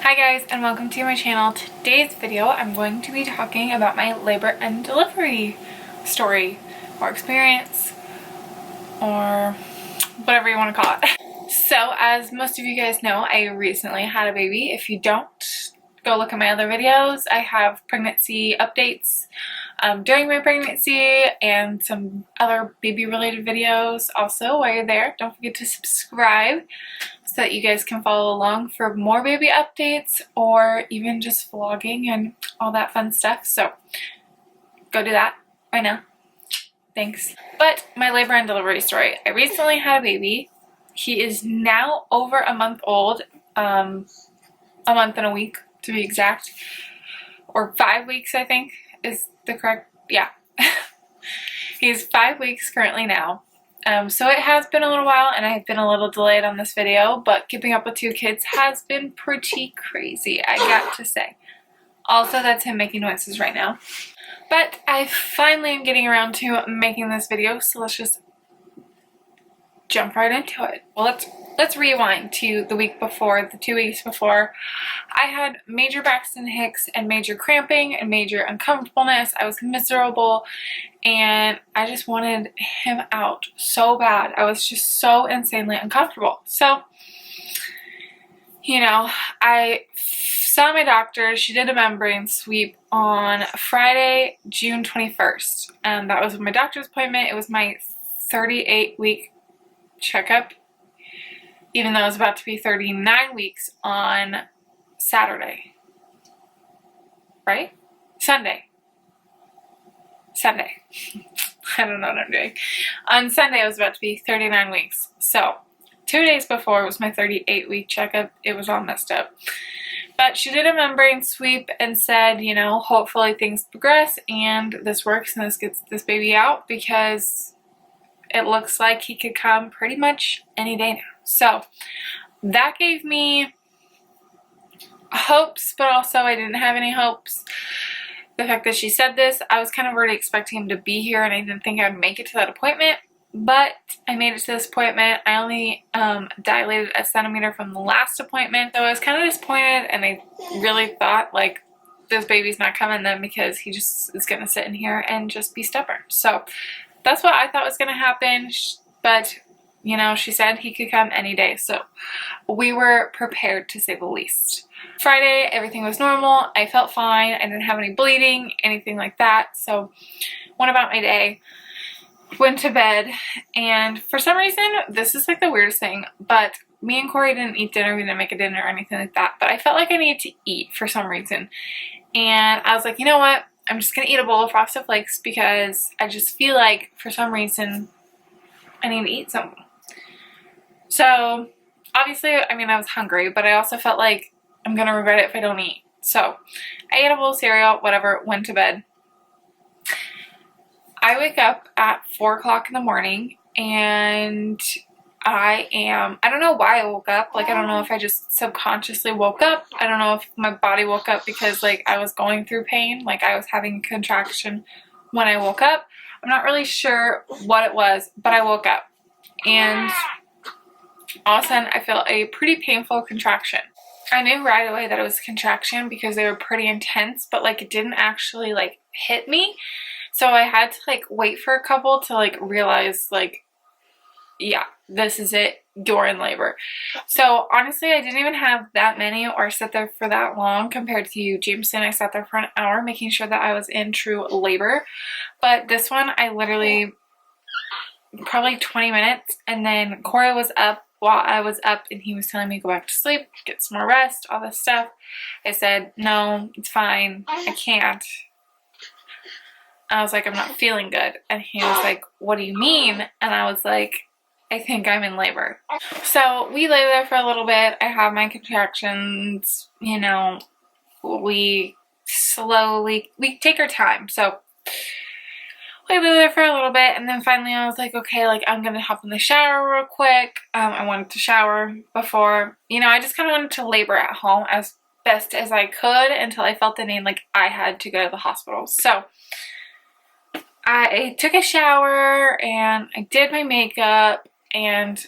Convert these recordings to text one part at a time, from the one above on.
Hi guys, and welcome to my channel. Today's video I'm going to be talking about my labor and delivery story or experience or whatever you want to call it. So as most of you guys know, I recently had a baby. If you don't, go look at my other videos. I have pregnancy updates during my pregnancy and some other baby related videos also. While you're there, don't forget to subscribe so that you guys can follow along for more baby updates or even just vlogging and all that fun stuff. So go do that right now. Thanks. But my labor and delivery story. I recently had a baby. He is now over a month old, a month and a week to be exact, or 5 weeks I think is the correct, yeah. He's 5 weeks currently now. So it has been a little while and I've been a little delayed on this video, but keeping up with 2 kids has been pretty crazy, I got to say. Also, that's him making noises right now. But I finally am getting around to making this video, so let's just jump right into it. Well, let's rewind to the week before, the 2 weeks before. I had major Braxton Hicks and major cramping and major uncomfortableness. I was miserable and I just wanted him out so bad. I was just so insanely uncomfortable. So, you know, I saw my doctor. She did a membrane sweep on Friday, June 21st. And that was my doctor's appointment. It was my 38-week checkup, even though it was about to be 39 weeks on Saturday, right? Sunday. I don't know what I'm doing. On Sunday, I was about to be 39 weeks. So 2 days before it was my 38-week checkup. It was all messed up. But she did a membrane sweep and said, you know, hopefully things progress and this works and this gets this baby out, because it looks like he could come pretty much any day now. So that gave me hopes, but also I didn't have any hopes. The fact that she said this, I was kind of already expecting him to be here and I didn't think I'd make it to that appointment, but I made it to this appointment. I only dilated a centimeter from the last appointment, so I was kind of disappointed and I really thought like this baby's not coming then, because he just is going to sit in here and just be stubborn. So that's what I thought was going to happen, but you know, she said he could come any day, so we were prepared to say the least. Friday, everything was normal. I felt fine. I didn't have any bleeding, anything like that, so went about my day, went to bed, and for some reason, this is like the weirdest thing, but me and Corey didn't eat dinner. We didn't make a dinner or anything like that, but I felt like I needed to eat for some reason, and I was like, you know what? I'm just gonna eat a bowl of Frosted Flakes because I just feel like for some reason I need to eat something. So obviously, I mean, I was hungry, but I also felt like I'm gonna regret it if I don't eat. So I ate a bowl of cereal, whatever, went to bed. I wake up at 4 o'clock in the morning and I don't know why I woke up. Like, I don't know if I just subconsciously woke up. I don't know if my body woke up because like I was going through pain. Like I was having a contraction when I woke up. I'm not really sure what it was, but I woke up and all of a sudden I felt a pretty painful contraction. I knew right away that it was a contraction because they were pretty intense, but like it didn't actually like hit me. So I had to like wait for a couple to like realize like, yeah, this is it, you're in labor. So honestly, I didn't even have that many or sit there for that long compared to Jameson. I sat there for an hour making sure that I was in true labor. But this one, I literally, probably 20 minutes, and then Corey was up while I was up and he was telling me to go back to sleep, get some more rest, all this stuff. I said, no, it's fine, I can't. I was like, I'm not feeling good. And he was like, what do you mean? And I was like, I think I'm in labor. So we lay there for a little bit. I have my contractions, you know, we take our time. So we lay there for a little bit, and then finally I was like, okay, like I'm gonna hop in the shower real quick. I wanted to shower before, you know, I just kind of wanted to labor at home as best as I could until I felt the need like I had to go to the hospital. So I took a shower and I did my makeup, and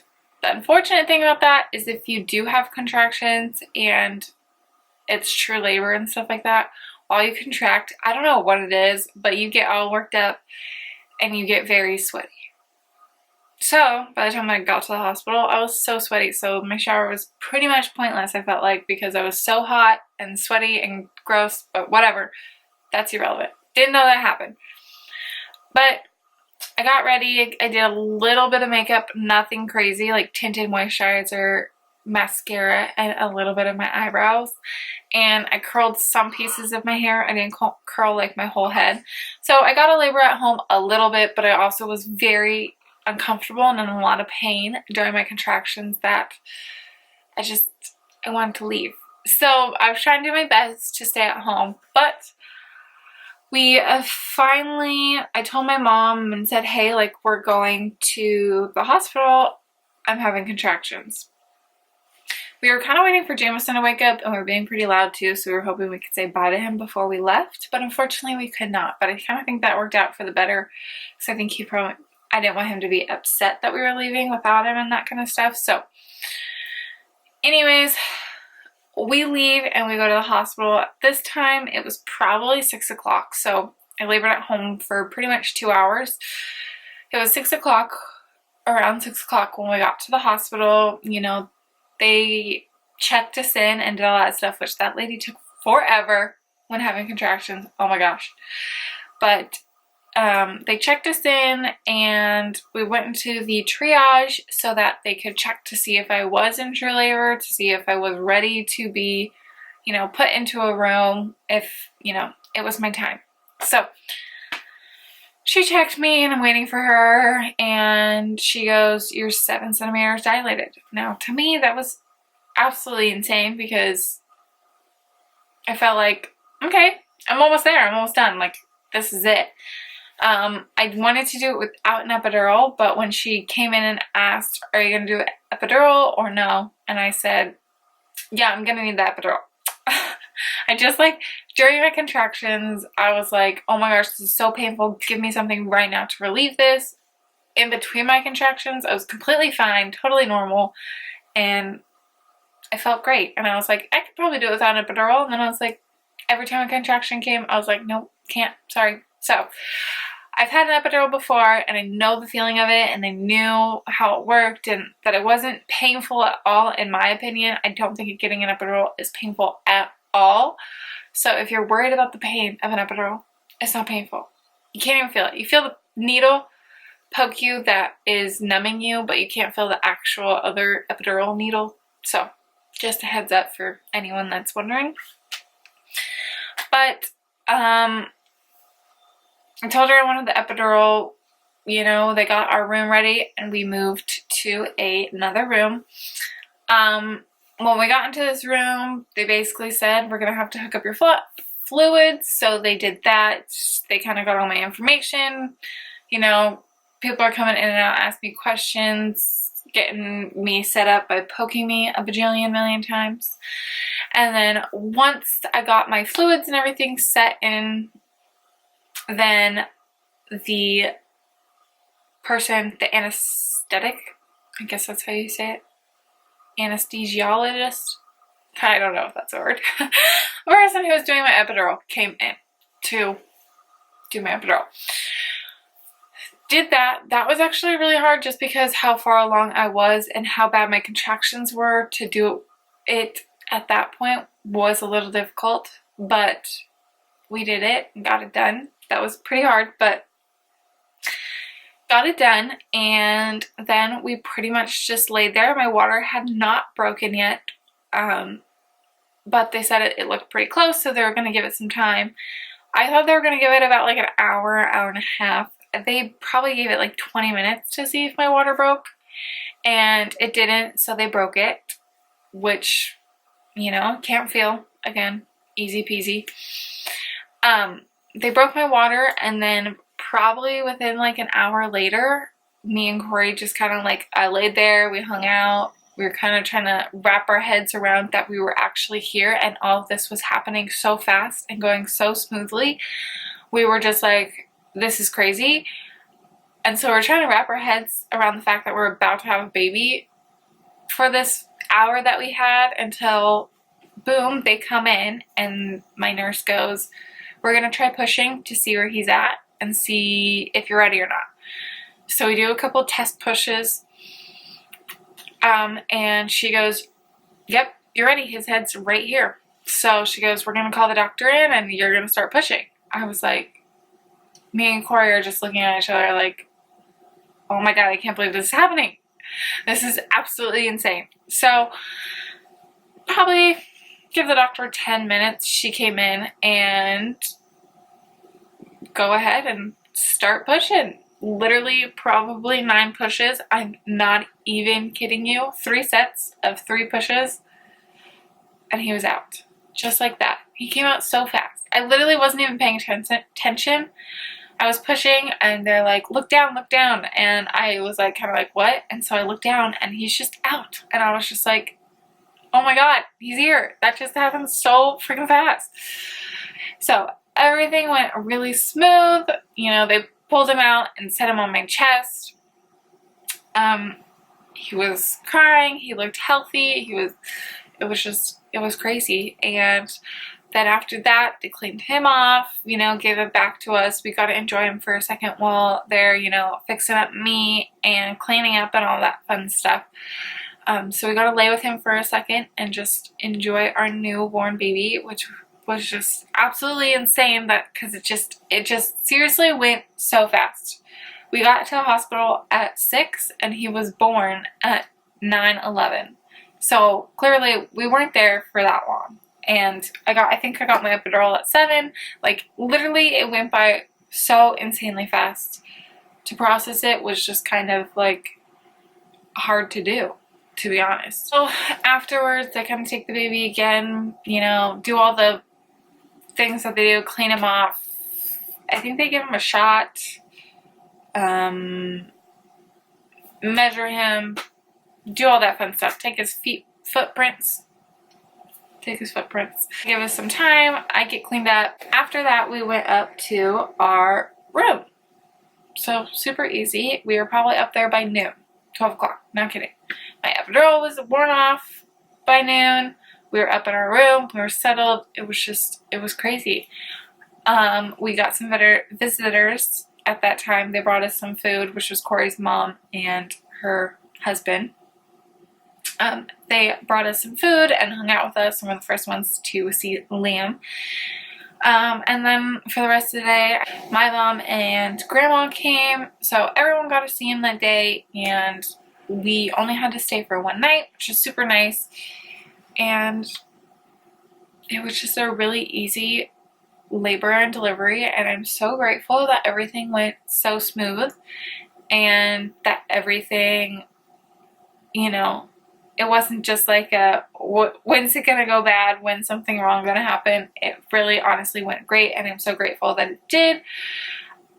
the unfortunate thing about that is if you do have contractions and it's true labor and stuff like that, while you contract, I don't know what it is, but you get all worked up and you get very sweaty. So by the time I got to the hospital, I was so sweaty. So my shower was pretty much pointless, I felt like, because I was so hot and sweaty and gross, but whatever. That's irrelevant. Didn't know that happened. But I got ready. I did a little bit of makeup, nothing crazy, like tinted moisturizer, mascara, and a little bit of my eyebrows. And I curled some pieces of my hair. I didn't curl like my whole head. So I got a labor at home a little bit, but I also was very uncomfortable and in a lot of pain during my contractions that I wanted to leave. So I was trying to do my best to stay at home, but we finally, I told my mom and said, hey, like, we're going to the hospital. I'm having contractions. We were kind of waiting for Jameson to wake up, and we were being pretty loud too, so we were hoping we could say bye to him before we left, but unfortunately we could not. But I kind of think that worked out for the better, because I think I didn't want him to be upset that we were leaving without him and that kind of stuff. So anyways, we leave and we go to the hospital. This time it was probably 6 o'clock, so I labored at home for pretty much 2 hours. It was 6 o'clock, around 6 o'clock when we got to the hospital. You know, they checked us in and did all that stuff, which that lady took forever when having contractions. Oh my gosh. But they checked us in and we went into the triage so that they could check to see if I was in true labor, to see if I was ready to be, you know, put into a room, if, you know, it was my time. So she checked me and I'm waiting for her, and she goes, you're 7 centimeters dilated. Now, to me, that was absolutely insane, because I felt like, okay, I'm almost there. I'm almost done. Like, this is it. I wanted to do it without an epidural, but when she came in and asked, are you going to do an epidural or no? And I said, yeah, I'm going to need the epidural. I just, like, during my contractions, I was like, oh my gosh, this is so painful. Give me something right now to relieve this. In between my contractions, I was completely fine, totally normal, and I felt great. And I was like, I could probably do it without an epidural. And then I was like, every time a contraction came, I was like, nope, can't, sorry. So I've had an epidural before, and I know the feeling of it, and I knew how it worked, and that it wasn't painful at all, in my opinion. I don't think getting an epidural is painful at all. So if you're worried about the pain of an epidural, it's not painful. You can't even feel it. You feel the needle poke you that is numbing you, but you can't feel the actual other epidural needle. So just a heads up for anyone that's wondering. But I told her I wanted the epidural. You know, they got our room ready and we moved to another room. When we got into this room, they basically said, we're going to have to hook up your fluids. So they did that. They kind of got all my information. You know, people are coming in and out, asking me questions, getting me set up by poking me a bajillion million times. And then once I got my fluids and everything set in, then the person, the anesthetic, I guess that's how you say it, anesthesiologist, I don't know if that's a word, the person who was doing my epidural came in to do my epidural. Did that. That was actually really hard, just because how far along I was and how bad my contractions were. To do it at that point was a little difficult, but we did it and got it done. That was pretty hard, but got it done. And then we pretty much just laid there. My water had not broken yet, but they said it looked pretty close, so they were going to give it some time. I thought they were going to give it about like an hour, hour and a half. They probably gave it like 20 minutes to see if my water broke, and it didn't, so they broke it, which, you know, can't feel, again, easy peasy. They broke my water, and then probably within like an hour later, me and Corey just kind of like, I laid there, we hung out, we were kind of trying to wrap our heads around that we were actually here, and all of this was happening so fast and going so smoothly. We were just like, this is crazy. And so we're trying to wrap our heads around the fact that we're about to have a baby for this hour that we had until boom, they come in and my nurse goes, we're going to try pushing to see where he's at and see if you're ready or not. So we do a couple test pushes, and she goes, yep, you're ready. His head's right here. So she goes, we're going to call the doctor in and you're going to start pushing. I was like, me and Corey are just looking at each other like, oh my God, I can't believe this is happening. This is absolutely insane. So probably give the doctor 10 minutes. She came in and go ahead and start pushing. Literally probably 9 pushes. I'm not even kidding you. 3 sets of 3 pushes and he was out. Just like that. He came out so fast. I literally wasn't even paying attention. I was pushing and they're like, look down, and I was like, kind of like, what? And so I looked down and he's just out, and I was just like, oh my God, he's here. That just happened so freaking fast. So everything went really smooth. You know, they pulled him out and set him on my chest. He was crying, he looked healthy, it was crazy. And then after that, they cleaned him off, you know, gave it back to us. We got to enjoy him for a second while they're, you know, fixing up meat and cleaning up and all that fun stuff. So we got to lay with him for a second and just enjoy our newborn baby, which was just absolutely insane, that because it just seriously went so fast. We got to the hospital at 6 and he was born at 9:11. So clearly we weren't there for that long. And I think I got my epidural at 7. Like literally it went by so insanely fast. To process it was just kind of like hard to do, to be honest. So afterwards they come take the baby again, you know, do all the things that they do, clean him off. I think they give him a shot, measure him, do all that fun stuff, take his footprints. Give us some time. I get cleaned up. After that, we went up to our room. So super easy. We were probably up there by noon, 12 o'clock. Not kidding. My epidural was worn off by noon. We were up in our room. We were settled. It was crazy. We got some visitors at that time. They brought us some food, which was Corey's mom and her husband. They brought us some food and hung out with us, and were the first ones to see Liam. And then for the rest of the day, my mom and grandma came, so everyone got to see him that day, and we only had to stay for one night, which is super nice. And it was just a really easy labor and delivery, and I'm so grateful that everything went so smooth and that everything, you know, it wasn't just like a, when's it gonna go bad, when's something wrong gonna happen. It really honestly went great, and I'm so grateful that it did.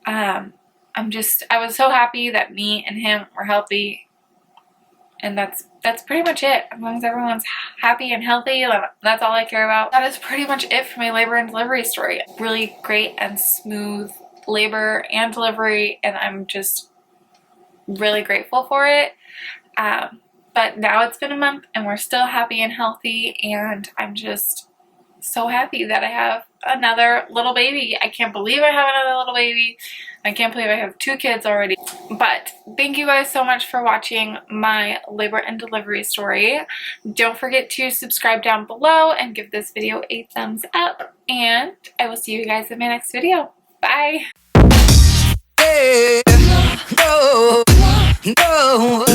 I was so happy that me and him were healthy, and that's pretty much it. As long as everyone's happy and healthy, that's all I care about. That is pretty much it for my labor and delivery story. Really great and smooth labor and delivery, and I'm just really grateful for it. But now it's been a month and we're still happy and healthy, and I'm just so happy that I have another little baby. I can't believe I have another little baby. I can't believe I have 2 kids already. But thank you guys so much for watching my labor and delivery story. Don't forget to subscribe down below and give this video a thumbs up, and I will see you guys in my next video. Bye! Hey, no, no.